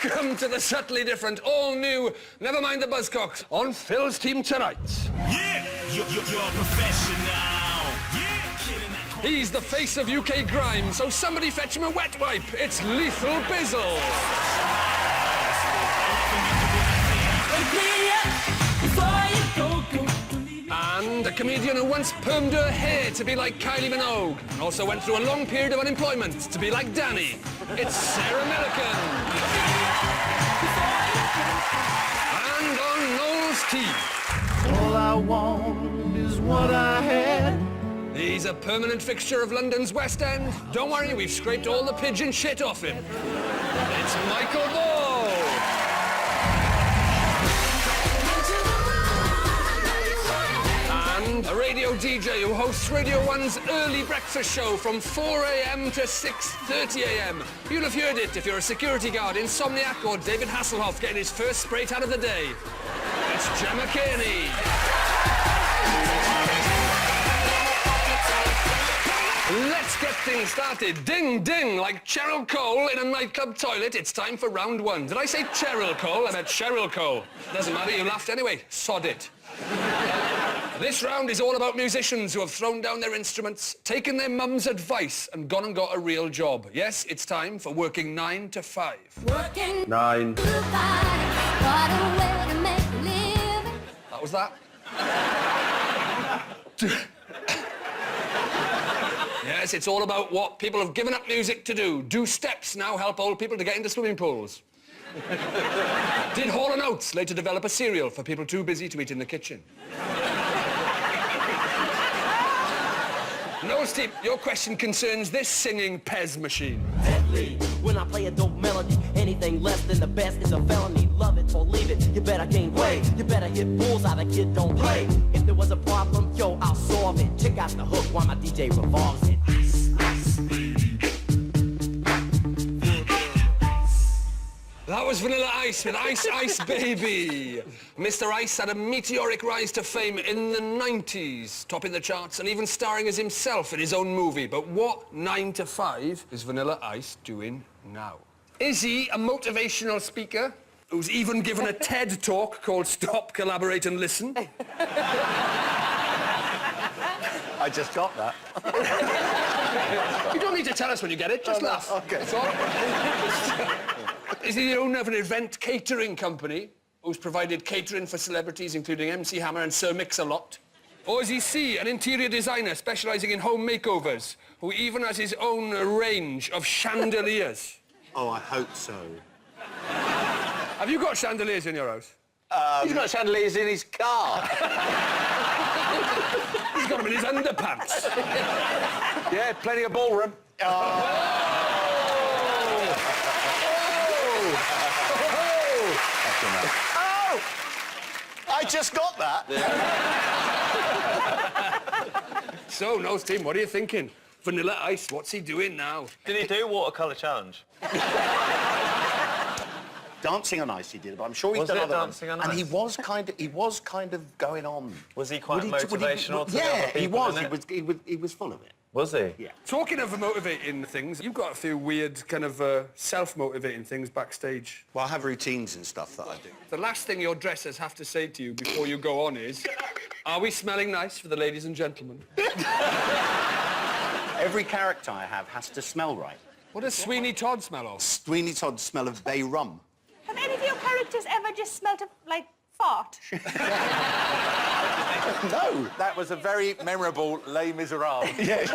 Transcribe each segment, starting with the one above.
Welcome to the subtly different, all-new Never Mind the Buzzcocks on Phil's team tonight. Yeah, you're a professional. Yeah, he's the face of UK grime, so somebody fetch him a wet wipe. It's Lethal Bizzle. And a comedian who once permed her hair to be like Kylie Minogue, and also went through a long period of unemployment to be like Danny. It's Sarah Millican. And on Noel's team, all I want is what I had. he's a permanent fixture of London's West End. Don't worry, we've scraped all the pigeon shit off him. It's Michael Ball. And a radio DJ who hosts Radio 1's early breakfast show from 4 a.m. to 6:30 a.m. You'll have heard it if you're a security guard, insomniac, or David Hasselhoff getting his first spray tan of the day. It's Gemma Kearney. Let's get things started. Ding, ding, like Cheryl Cole in a nightclub toilet. It's time for round one. Did I say Cheryl Cole? I meant Cheryl Cole. Doesn't matter, you laughed anyway. Sod it. This round is all about musicians who have thrown down their instruments, taken their mum's advice and gone and got a real job. Yes, it's time for working 9 to 5. Working 9. to 5. What a way to make a living. That was that. Yes, it's all about what people have given up music to do. Do steps now help old people to get into swimming pools? Did Hall & Oates later develop a cereal for people too busy to eat in the kitchen? Noel Steve, your question concerns this singing Pez machine. Deadly. When I play a dope melody, anything less than the best is a felony. Love it or leave it, you better gain weight. You better hit bullseye, the kid don't play. If there was a problem, yo, I'll solve it. Check out the hook while my DJ revolves it. Ice, ice. That was Vanilla Ice with Ice Ice Baby. Mr. Ice had a meteoric rise to fame in the 90s, topping the charts and even starring as himself in his own movie. But what 9 to 5 is Vanilla Ice doing now? Is he a motivational speaker who's even given a TED talk called Stop, Collaborate and Listen? I just got that. You don't need to tell us when you get it, just laugh. Okay. That's all. Is he the owner of an event catering company who's provided catering for celebrities including MC Hammer and Sir Mix-a-Lot? Or is he C, an interior designer specialising in home makeovers, who even has his own range of chandeliers? Oh, I hope so. Have you got chandeliers in your house? He's got chandeliers in his car. He's got them in his underpants. Yeah, plenty of ballroom. Oh! I just got that. So, Noel's team, what are you thinking? Vanilla Ice, what's he doing now? Did he do watercolour challenge? Dancing on Ice he did, but I'm sure he's Was done it other Dancing ones. on And Ice? he was kind of going on. Was he quite Would motivational to the yeah, other he people was. in it? He was full of it. Was he? Yeah. Talking of motivating things, you've got a few weird kind of self-motivating things backstage. Well, I have routines and stuff that I do. The last thing your dressers have to say to you before you go on is, are we smelling nice for the ladies and gentlemen? Every character I have has to smell right. What does Sweeney Todd smell of? Sweeney Todd smell of bay rum. Have any of your characters ever just smelt of, like, fart? No. That was a very memorable Les Miserables. Yeah.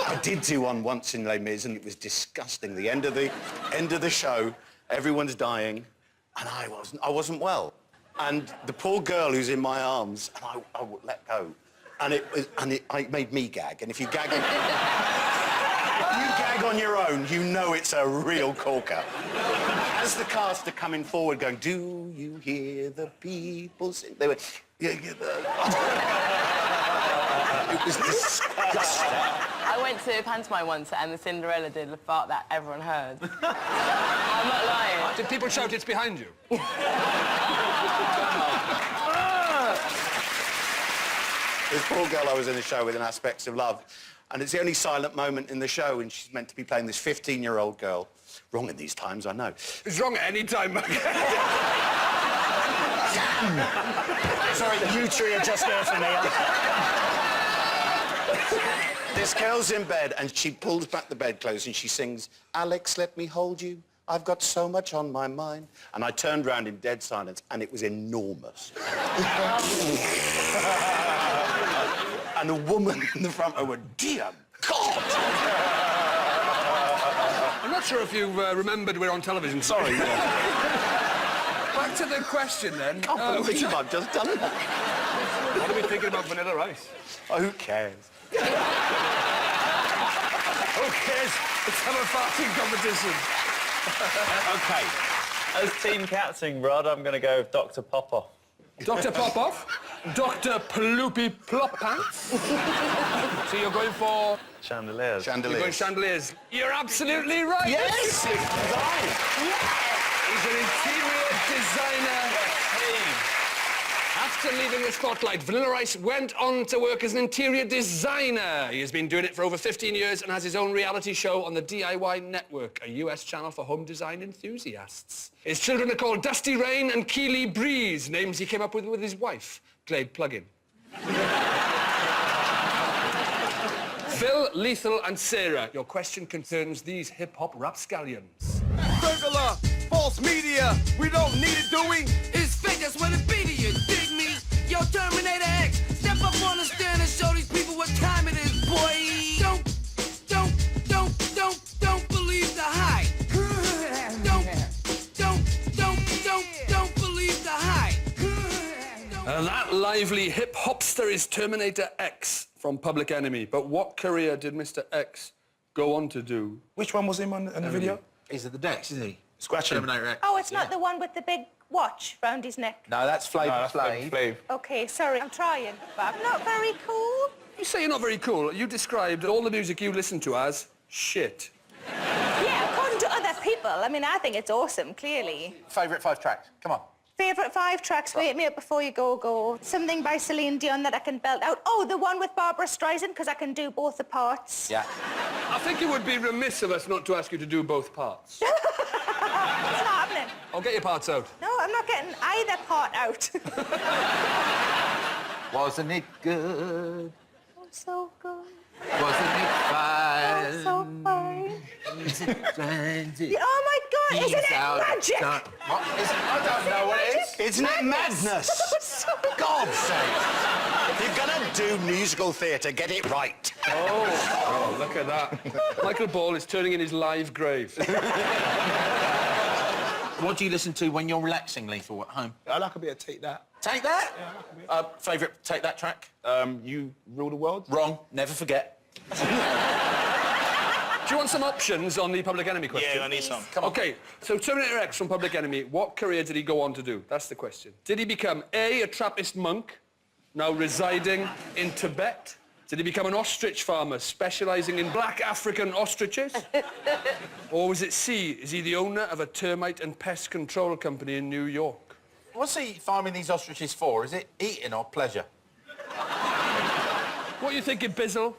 I did do one once in Les Mis, and it was disgusting. The end of the show, everyone's dying, and I wasn't well. And the poor girl who's in my arms, and I would let go. And it made me gag. And if you gag on your own, you know it's a real corker. As the cast are coming forward going, do you hear the people sing? They were... It was disgusting. I went to a pantomime once and the Cinderella did the fart that everyone heard. I'm not lying. Did people shout it's behind you? This poor girl I was in a show with in Aspects of Love, And it's the only silent moment in the show, and she's meant to be playing this 15-year-old girl. Wrong in these times, I know. It's wrong at any time. Sorry, you three are just there for me. This girl's in bed, and she pulls back the bedclothes and she sings, "Alex, let me hold you. I've got so much on my mind." And I turned round in dead silence, and it was enormous. And the woman in the front row went, "Dear God!" I'm not sure if you remembered we're on television. Sorry. Back to the question, then. I can't believe I've just done that. What are we thinking about Vanilla Ice? Oh, who cares? Who cares? Let's have a farting competition. OK. As team captain, Rhod, I'm going to go with Dr. Popoff. Dr. Popoff? Dr. Ploopy Plop Pants? So you're going for... Chandeliers. You're going chandeliers. You're absolutely right. Yes! He's an interior designer. After leaving the spotlight, Vanilla Ice went on to work as an interior designer. He has been doing it for over 15 years and has his own reality show on the DIY Network, a US channel for home design enthusiasts. His children are called Dusty Rain and Keely Breeze, names he came up with his wife, Glade Plugin. Phil, Lethal and Sarah, your question concerns these hip-hop rapscallions. Burglar, false media, we don't need it, do we? It's fake, that's what it be to you, dig me? Yo, Terminator X, step up on the stand and show these people what time it is, boy. Don't believe the hype. Don't believe the hype. And that lively hip-hopster is Terminator X from Public Enemy. But what career did Mr. X go on to do? Which one was him on the video? He's at the decks, isn't he? Scratching. Terminator X. Oh, it's not the one with the big watch round his neck. No, that's Flavor Flav. Okay, sorry, I'm trying, but I'm not very cool. You say you're not very cool. You described all the music you listen to as shit. Yeah, according to other people. I mean, I think it's awesome, clearly. Favourite 5 tracks? Come on. Favourite 5 tracks, Wake Me Up Before You Go. Something by Celine Dion that I can belt out. Oh, the one with Barbara Streisand, because I can do both the parts. Yeah. I think it would be remiss of us not to ask you to do both parts. It's not happening. I'll get your parts out. No, I'm not getting either part out. Wasn't it good? Oh, so good. Wasn't it fun? Oh, so fine. Oh, my God, isn't it magic? What is it? I don't know what it is. Isn't it madness? God's sake. If you're going to do musical theatre, get it right. Oh, look at that. Michael Ball is turning in his live grave. What do you listen to when you're relaxing, Lethal, at home? I like a bit of Take That. Take That? Yeah, Favourite Take That track? You Rule the World? Wrong. Never forget. Do you want some options on the Public Enemy question? Yeah, I need some. Come on. OK, so Terminator X from Public Enemy, what career did he go on to do? That's the question. Did he become A, a Trappist monk, now residing in Tibet? Did he become an ostrich farmer specialising in black African ostriches? Or was it C, is he the owner of a termite and pest control company in New York? What's he farming these ostriches for? Is it eating or pleasure? What are you thinking, Bizzle?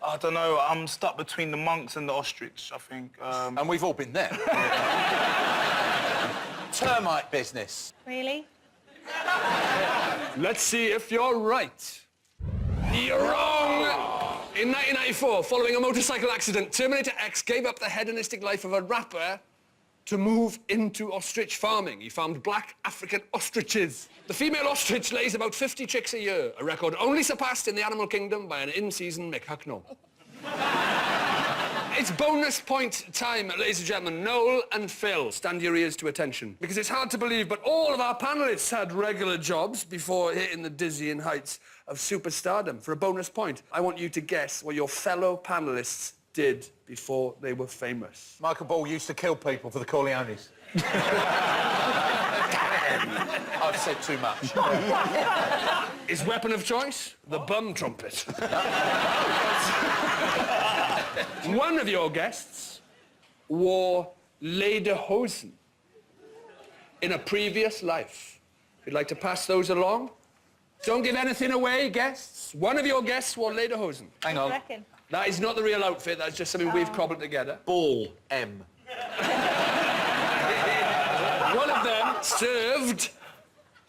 I don't know, I'm stuck between the monks and the ostrich, I think. And we've all been there. Termite business. Really? Let's see if you're right. You're wrong! In 1994, following a motorcycle accident, Terminator X gave up the hedonistic life of a rapper to move into ostrich farming. He farmed black African ostriches. The female ostrich lays about 50 chicks a year, a record only surpassed in the animal kingdom by an in-season Mick Hucknall. It's bonus point time, ladies and gentlemen. Noel and Phil, stand your ears to attention. Because it's hard to believe, but all of our panellists had regular jobs before hitting the dizzying heights of superstardom. For a bonus point, I want you to guess what your fellow panellists did before they were famous. Michael Ball used to kill people for the Corleones. I've said too much. His weapon of choice? The bum trumpet. One of your guests wore lederhosen in a previous life. If you'd like to pass those along, don't give anything away, guests. One of your guests wore lederhosen. Hang on. I reckon. That is not the real outfit, that's just something we've cobbled together. Ball, M. One of them served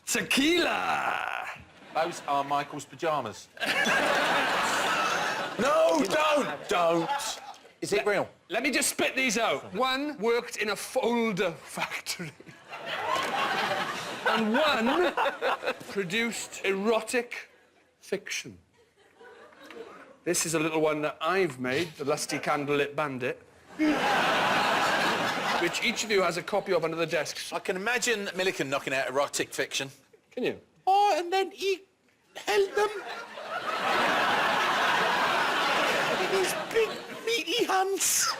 tequila. Those are Michael's pyjamas. No, don't. Is it real? Let me just spit these out. One worked in a folder factory. And one produced erotic fiction. This is a little one that I've made, the Lusty Candlelit Bandit, which each of you has a copy of under the desks. I can imagine Milliken knocking out erotic fiction. Can you? Oh, and then he held them in his big, meaty hands.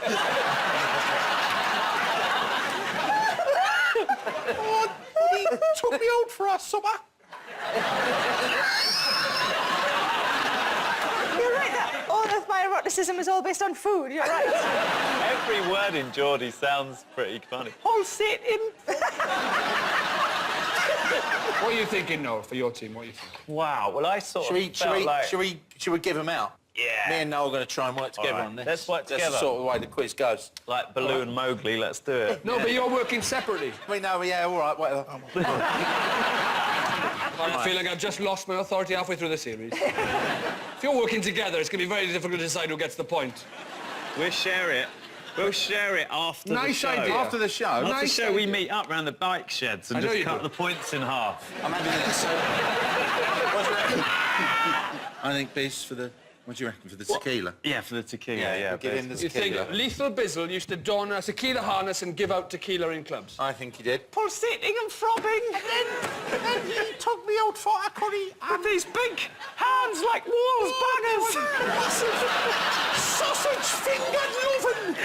Oh, he took me out for a supper. You're right, that all of my eroticism is all based on food, you're right. Every word in Geordie sounds pretty funny. I'll sit in. What are you thinking, Noel, for your team? What are you thinking? Wow, well, I sort of felt like... Should we give them out? Yeah. Me and Noel are going to try and work together right. on this. Let's work together. That's the sort of way the quiz goes. Like Baloo and Mowgli, let's do it. No, but you're working separately. We know, yeah, all right, whatever. I feel like I've just lost my authority halfway through the series. If you're working together, it's going to be very difficult to decide who gets the point. We'll share it. We'll share it after the show. Idea. After the show? After the Nice show, idea. we meet up round the bike sheds and just cut the points in half. I'm having this. So, what do you reckon? I think Biz for the... What do you reckon, for the tequila? Yeah, for the tequila, yeah. we'll give him the You tequila. think Lethal Bizzle used to don a tequila harness and give out tequila in clubs? I think he did. Pulsating and throbbing. And then he took me out for a curry. With these big hands like walls bangers. Sausage fingered loving.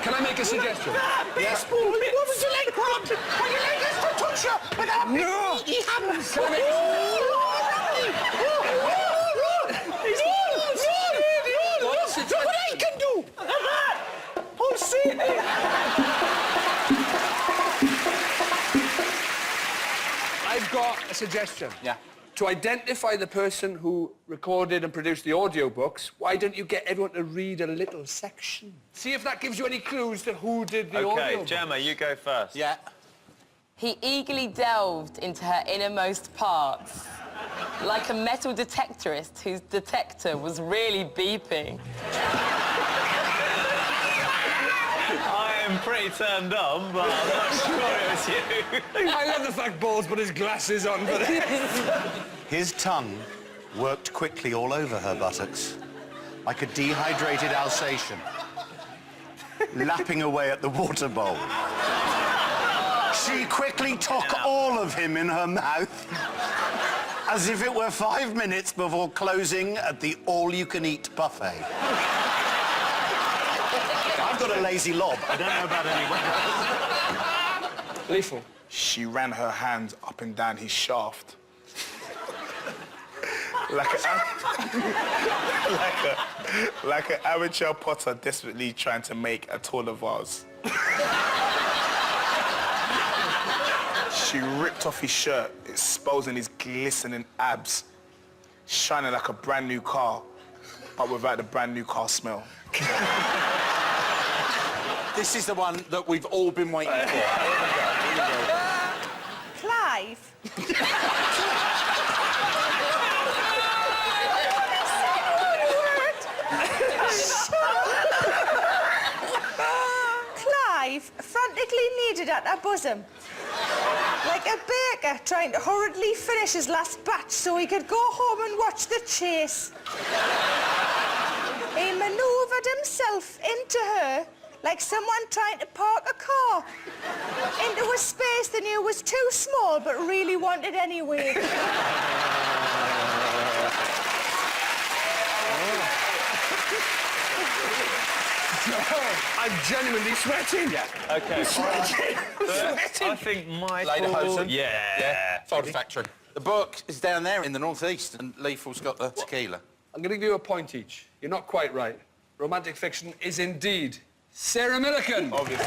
Can I make a suggestion? Baseball. What was your leg called? When your leg is to touch you with a big meaty hands. Can I make Look what I can do! Pulsating. I've got a suggestion. Yeah. To identify the person who recorded and produced the audiobooks, why don't you get everyone to read a little section? See if that gives you any clues to who did the OK, audiobooks. Gemma, you go first. Yeah. He eagerly delved into her innermost parts, like a metal detectorist whose detector was really beeping. I am pretty turned on, but I'm not sure it was you. I love the fact Ball's put his glasses on for this. His tongue worked quickly all over her buttocks, like a dehydrated Alsatian, lapping away at the water bowl. She quickly took all of him in her mouth, as if it were 5 minutes before closing at the all-you-can-eat buffet. I've got a lazy lob. I don't know about anyone. Lethal. She ran her hands up and down his shaft. like an amateur potter desperately trying to make a taller vase. She ripped off his shirt, exposing his glistening abs, shining like a brand new car, but without the brand new car smell. This is the one that we've all been waiting for. Clive. Clive frantically kneaded at her bosom, like a baker trying to hurriedly finish his last batch so he could go home and watch the chase. He manoeuvred himself into her like someone trying to park a car into a space they knew was too small but really wanted anyway. I'm genuinely sweating. Yeah. OK. Sweating. I think Michael... Lederhosen. Yeah. Folder Factory. The book is down there in the northeast, and Lethal's got the tequila. I'm going to give you a point each. You're not quite right. Romantic fiction is indeed Sarah Milliken. Obviously.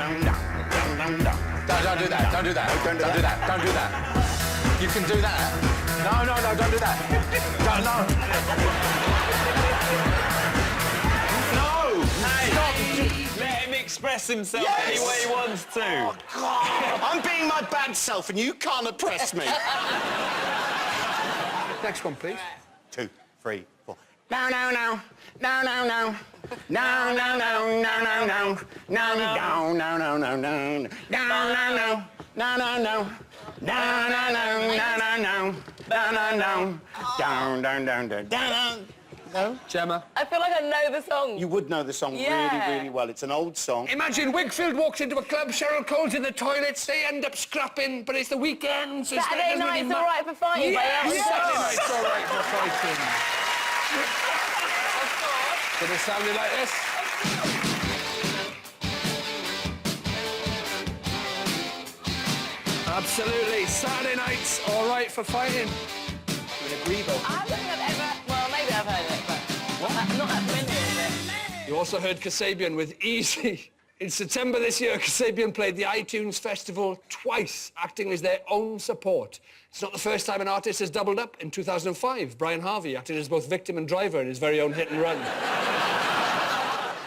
don't do that. Don't do that. Don't do that. Don't do that. You can do that. No, no, no, don't do that. Don't, no. No! Hey, Stop! let him express himself Yes! any way he wants to. Oh, God. I'm being my bad self and you can't oppress me. Next one, please. 2, 3, 4. No, no, no. No, no, no. No, no, no, no, no, no. No, no, no, no, no, no. No, no, no. No, no, no. No, no, no, no, no, no. No, no, no. Down, down, down, down, down. No? Gemma. I feel like I know the song. You would know the song Yeah. really, really well. It's an old song. Imagine Wakefield walks into a club, Cheryl Cole's in the toilets, they end up scrapping, but it's the weekend, so Saturday night's all right for fighting. Yes! Yes! Saturday night's all right for fighting. Did it sound like this? Absolutely. Saturday night's all right for fighting. You agree, though? I don't think I've ever... Well, maybe I've heard it, but... What? I'm not that familiar with it. You also heard Kasabian with Easy. In September this year, Kasabian played the iTunes Festival twice, acting as their own support. It's not the first time an artist has doubled up. In 2005, Brian Harvey acted as both victim and driver in his very own hit and run.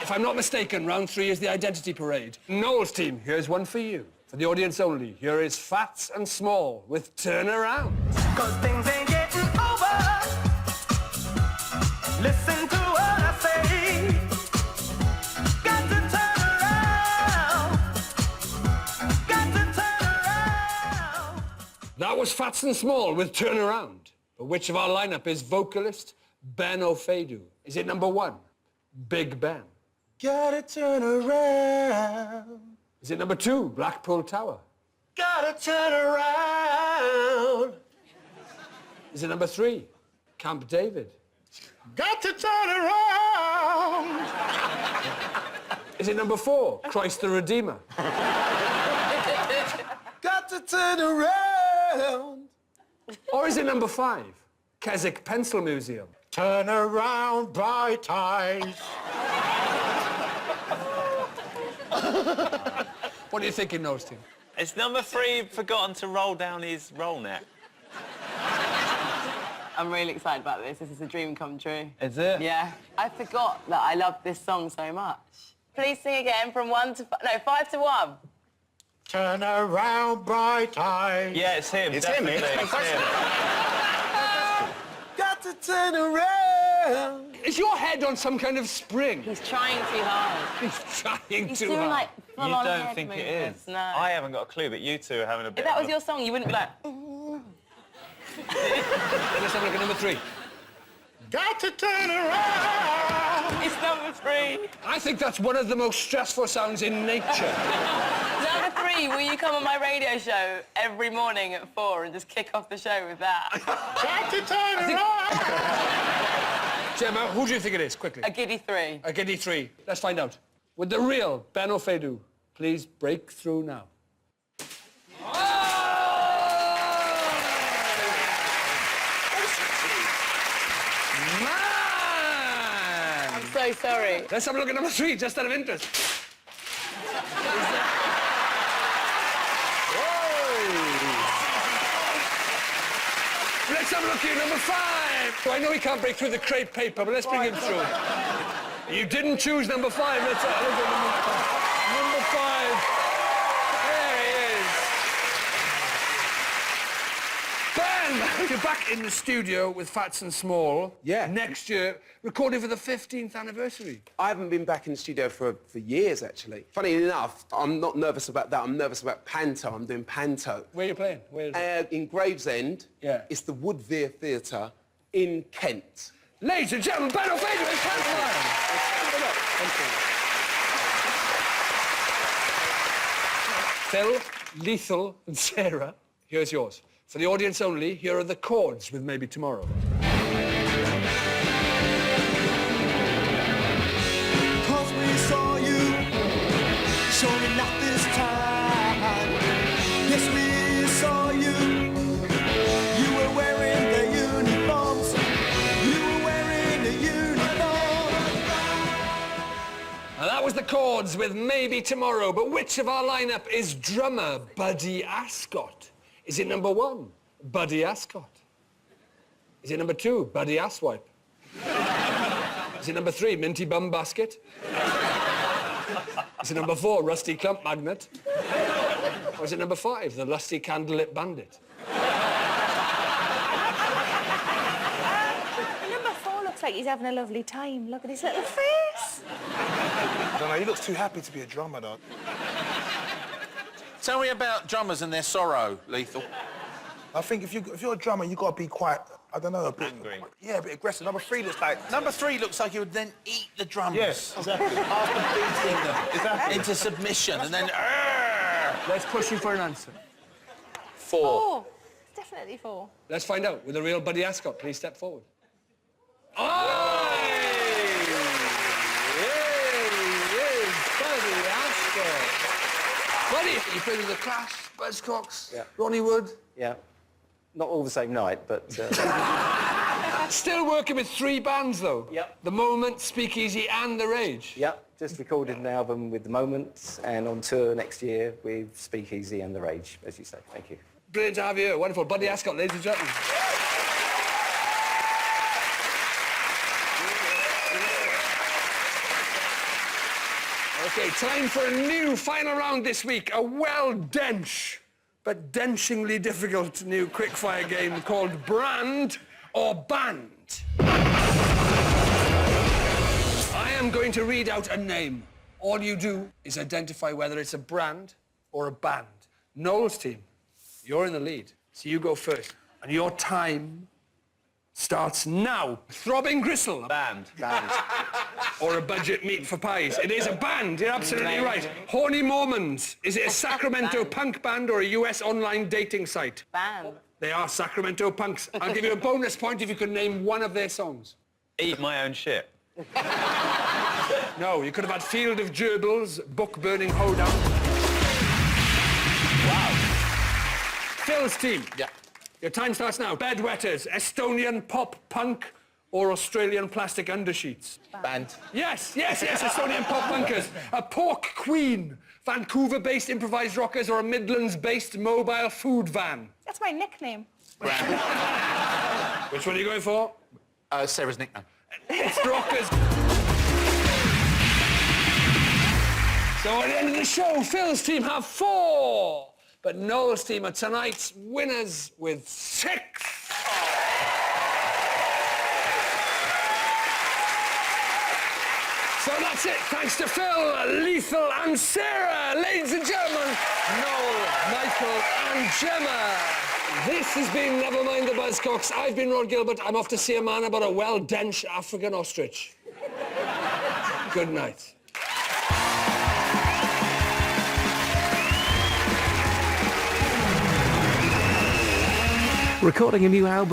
If I'm not mistaken, round 3 is the identity parade. Noel's team, here's one for you. For the audience only, here is Fats and Small with Turn Around. 'Cause things ain't getting over. Listen to what I say. Got to turn around. Got to turn around. That was Fats and Small with Turn Around. But which of our lineup is vocalist Ben O'Fedu? Is it number 1, Big Ben? Gotta turn around. Is it number 2, Blackpool Tower? Gotta turn around. Is it number 3, Camp David? Got to turn around. Is it number 4, Christ the Redeemer? Got to turn around. Or is it number 5, Keswick Pencil Museum? Turn around, bright eyes. What are you thinking, Noel's team? Is number 3 forgotten to roll down his roll neck? I'm really excited about this. This is a dream come true. Is it? Yeah. I forgot that I love this song so much. Please sing again from 1 to... No, 5 to 1. Turn around, bright eyes. Yeah, it's him. It's him, definitely. it's him. Got to turn around. Is your head on some kind of spring? He's trying too hard. He's trying He's too doing, hard. like, You full-on don't head think it movements. is? No. I haven't got a clue, but you two are having a bit If that of was your song, you wouldn't be like... Let's have a look at number 3. Got to turn around. It's number 3. I think that's one of the most stressful sounds in nature. Number 3, will you come on my radio show every morning at 4 and just kick off the show with that? Got to turn around. Gemma, who do you think it is? Quickly. A giddy 3. A giddy 3. Let's find out. With the real Ben O'Fedu, please break through now. Man! I'm so sorry. Let's have a look at number 3, just out of interest. Let's have a look here, number 5. I know he can't break through the crepe paper, but let's bring him through. You didn't choose number 5. Let's have a look at number 5. There he is. Ben, you're back in the studio with Fats and Small. Yeah. Next year, recording for the 15th anniversary. I haven't been back in the studio for years, actually. Funny enough, I'm not nervous about that. I'm nervous about panto. I'm doing panto. Where are you playing? Where is it? In Gravesend. Yeah. It's the Woodvere Theatre in Kent. Ladies and gentlemen, Ben O'Fedu is pantomime. Phill, Lethal and Sarah, here's yours. For the audience only, here are the chords with Maybe Tomorrow. Cause we saw you, showing up this time. Yes, we saw you. You were wearing the uniforms. You were wearing the uniform. And that was the chord. Lords with Maybe Tomorrow, but which of our lineup is drummer Buddy Ascot? Is it number 1, Buddy Ascot? Is it number 2, Buddy Asswipe? Is it number 3, Minty Bum Basket? Is it number 4, Rusty Clump Magnet? Or is it number 5, the Lusty Candlelit Bandit? Number 4 looks like he's having a lovely time. Look at his little face. I don't know, he looks too happy to be a drummer, though. Tell me about drummers and their sorrow, Lethal. I think if you're a drummer, you've got to be quite, I don't know, a bit... Angry. Yeah, a bit aggressive. Number 3 looks like... Number 3 looks like he would then eat the drums. Yes, exactly. After beating them into submission and then... Let's push you for an answer. 4. 4. Definitely 4. Let's find out. With the real Buddy Ascot, please step forward. Oh! Yes, Buddy Ascot. Buddy, you played with the Clash, Buzzcocks, Yeah. Ronnie Wood. Yeah. Not all the same night, but... Still working with 3 bands, though. Yep. The Moment, Speakeasy and The Rage. yeah, just recorded an album with The Moment and on tour next year with Speakeasy and The Rage, as you say. Thank you. Brilliant to have you here. Wonderful. Buddy Ascot, ladies and gentlemen. OK, time for a new final round this week. A well-dench, but denchingly difficult new quickfire game called Brand or Band. I am going to read out a name. All you do is identify whether it's a brand or a band. Noel's team, you're in the lead, so you go first. And your time starts now. Throbbing Gristle. Band. Or a budget meat for pies. It is a band, you're absolutely right. Horny Mormons. Is it a Sacramento punk band or a US online dating site? Band. They are Sacramento punks. I'll give you a bonus point if you could name one of their songs. Eat my own shit. No, you could have had Field of Gerbils, Book Burning Hoedown. Wow. Phil's team. Yeah. Your time starts now. Bedwetters, Estonian pop punk or Australian plastic undersheets? Band. Yes, Estonian pop punkers. A Pork Queen, Vancouver-based improvised rockers or a Midlands-based mobile food van? That's my nickname. Brand. Which one are you going for? Sarah's nickname. It's rockers. So at the end of the show, Phil's team have 4. But Noel's team are tonight's winners with 6. So that's it. Thanks to Phill, Lethal and Sarah. Ladies and gentlemen, Noel, Michael and Gemma. This has been Never Mind the Buzzcocks. I've been Rhod Gilbert. I'm off to see a man about a well-dench African ostrich. Good night. Recording a new album.